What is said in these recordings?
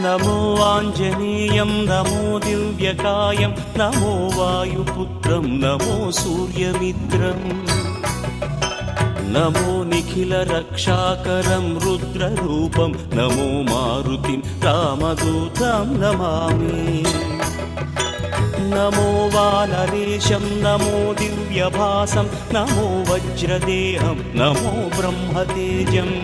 नमो आञ्जनेयं नमो दिव्यकायं नमो वायुपुत्रं नमो सूर्यमित्रम् नमो निखिलरक्षाकरं रुद्ररूपं नमो मारुतिं रामदूतं Namami नमो वानरेशं नमो दिव्यभासं नमो वज्रदेहं नमो ब्रह्मतेजम्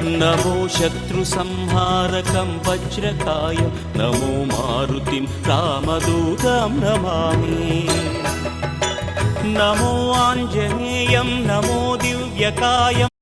नमो शत्रुसंहारकं वज्रकायं नमो मारुतिं रामदूतं Namami नमो आञ्जनेयं नमो दिव्यकायम्